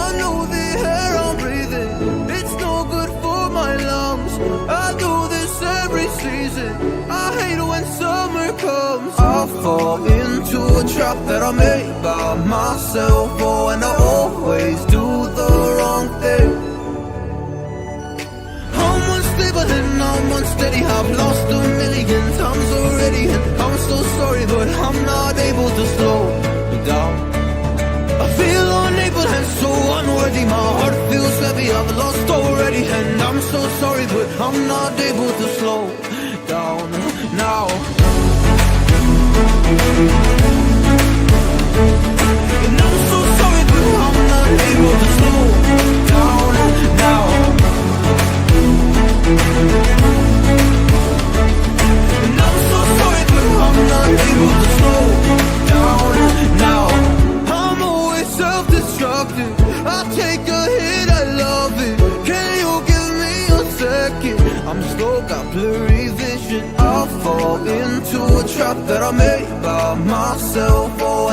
I know the air I'm breathing, it's no good for my lungs. I do this every season, I hate when summer comes. I fall into a trap that I made by myself. Oh, and I always do the wrong thing. I'm unstable and I'm unsteady, I've lost a million times already, and I'm so sorry, but I'm not able to slow down. I feel unable and so unworthy, my heart feels heavy, I've lost already, and I'm so sorry, but I'm not able to slow down now. And I'm so sorry, but I'm not able to slow down now. And I'm so sorry, but I'm not able to slow down now. I'm always self-destructive, I take a hit, I love it. Can you give me a second? I'm slow, got blurry vision. I fall into a trap that I made by myself. Oh,